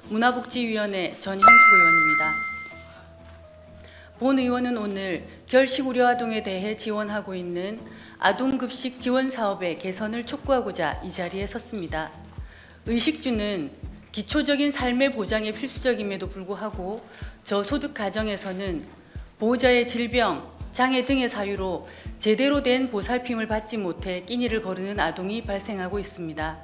문화복지위원회 전현숙 의원입니다. 본 의원은 오늘 결식 우려 아동에 대해 지원하고 있는 아동급식 지원 사업의 개선을 촉구하고자 이 자리에 섰습니다. 의식주는 기초적인 삶의 보장에 필수적임에도 불구하고 저소득 가정에서는 보호자의 질병, 장애 등의 사유로 제대로 된 보살핌을 받지 못해 끼니를 거르는 아동이 발생하고 있습니다.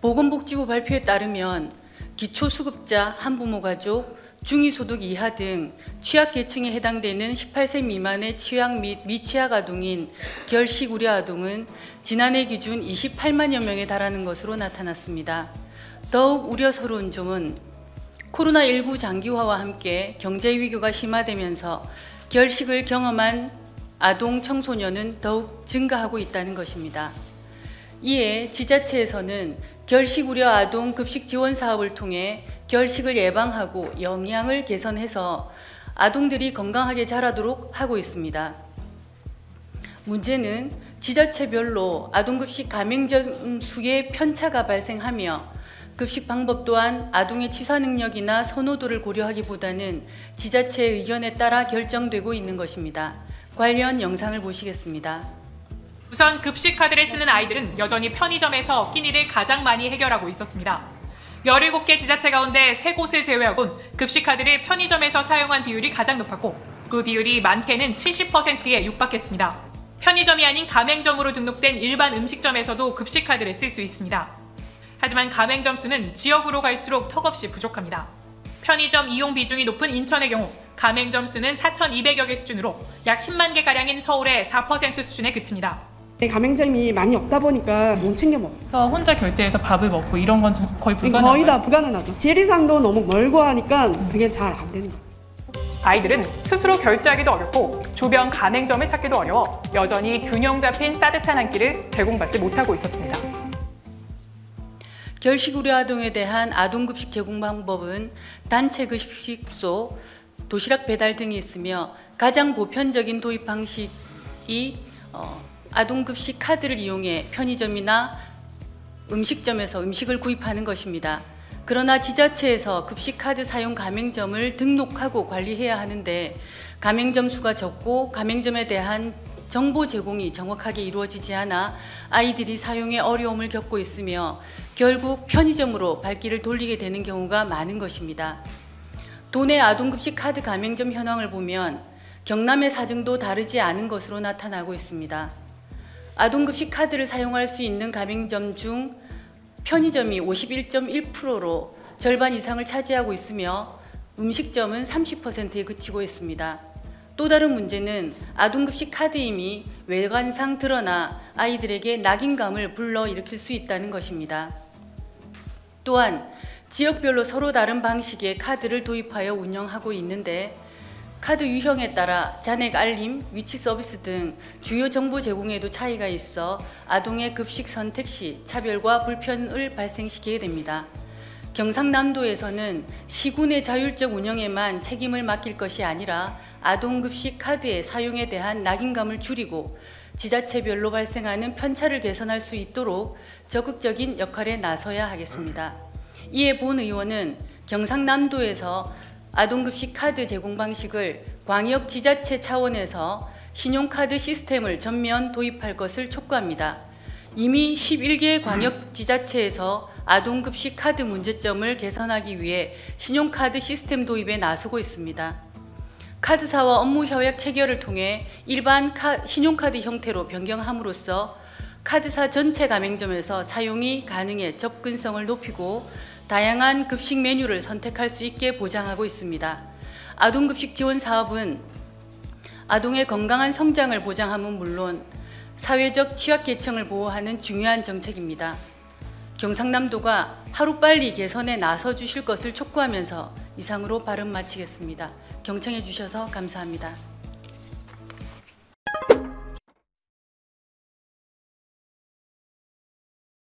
보건복지부 발표에 따르면 기초수급자, 한부모 가족, 중위소득 이하 등 취약계층에 해당되는 18세 미만의 취약 및 미취약 아동인 결식 우려 아동은 지난해 기준 28만여 명에 달하는 것으로 나타났습니다. 더욱 우려스러운 점은 코로나19 장기화와 함께 경제 위기가 심화되면서 결식을 경험한 아동, 청소년은 더욱 증가하고 있다는 것입니다. 이에 지자체에서는 결식 우려 아동 급식 지원 사업을 통해 결식을 예방하고 영양을 개선해서 아동들이 건강하게 자라도록 하고 있습니다. 문제는 지자체별로 아동급식 가맹점 수의 편차가 발생하며 급식 방법 또한 아동의 취사 능력이나 선호도를 고려하기보다는 지자체의 의견에 따라 결정되고 있는 것입니다. 관련 영상을 보시겠습니다. 우선 급식 카드를 쓰는 아이들은 여전히 편의점에서 끼니를 가장 많이 해결하고 있었습니다. 17개 지자체 가운데 3곳을 제외하곤 급식 카드를 편의점에서 사용한 비율이 가장 높았고 그 비율이 많게는 70%에 육박했습니다. 편의점이 아닌 가맹점으로 등록된 일반 음식점에서도 급식 카드를 쓸 수 있습니다. 하지만 가맹점 수는 지역으로 갈수록 턱없이 부족합니다. 편의점 이용 비중이 높은 인천의 경우 가맹점 수는 4,200여 개 수준으로 약 10만 개가량인 서울의 4% 수준에 그칩니다. 가맹점이 많이 없다 보니까 못 챙겨 먹어요. 그래서 혼자 결제해서 밥을 먹고 이런 건 거의 불가능해요. 거의 다 불가능하죠. 지리산도 너무 멀고 하니까 그게 잘 안 되는 거예요. 아이들은 스스로 결제하기도 어렵고 주변 가맹점을 찾기도 어려워 여전히 균형 잡힌 따뜻한 한 끼를 제공받지 못하고 있었습니다. 결식 우려 아동에 대한 아동급식 제공 방법은 단체 급식소, 도시락 배달 등이 있으며 가장 보편적인 도입 방식이 아동급식 카드를 이용해 편의점이나 음식점에서 음식을 구입하는 것입니다. 그러나 지자체에서 급식카드 사용 가맹점을 등록하고 관리해야 하는데 가맹점 수가 적고 가맹점에 대한 정보 제공이 정확하게 이루어지지 않아 아이들이 사용에 어려움을 겪고 있으며 결국 편의점으로 발길을 돌리게 되는 경우가 많은 것입니다. 도내 아동급식 카드 가맹점 현황을 보면 경남의 사정도 다르지 않은 것으로 나타나고 있습니다. 아동급식 카드를 사용할 수 있는 가맹점 중 편의점이 51.1%로 절반 이상을 차지하고 있으며 음식점은 30%에 그치고 있습니다. 또 다른 문제는 아동급식 카드임이 외관상 드러나 아이들에게 낙인감을 불러일으킬 수 있다는 것입니다. 또한 지역별로 서로 다른 방식의 카드를 도입하여 운영하고 있는데 카드 유형에 따라 잔액 알림, 위치 서비스 등 주요 정보 제공에도 차이가 있어 아동의 급식 선택 시 차별과 불편을 발생시키게 됩니다. 경상남도에서는 시군의 자율적 운영에만 책임을 맡길 것이 아니라 아동급식 카드의 사용에 대한 낙인감을 줄이고 지자체별로 발생하는 편차를 개선할 수 있도록 적극적인 역할에 나서야 하겠습니다. 이에 본 의원은 경상남도에서 아동급식 카드 제공 방식을 광역 지자체 차원에서 신용카드 시스템을 전면 도입할 것을 촉구합니다. 이미 11개 광역 지자체에서 아동급식 카드 문제점을 개선하기 위해 신용카드 시스템 도입에 나서고 있습니다. 카드사와 업무 협약 체결을 통해 일반 신용카드 형태로 변경함으로써 카드사 전체 가맹점에서 사용이 가능해 접근성을 높이고 다양한 급식 메뉴를 선택할 수 있게 보장하고 있습니다. 아동급식 지원 사업은 아동의 건강한 성장을 보장함은 물론 사회적 취약계층을 보호하는 중요한 정책입니다. 경상남도가 하루빨리 개선에 나서 주실 것을 촉구하면서 이상으로 발언 마치겠습니다. 경청해 주셔서 감사합니다.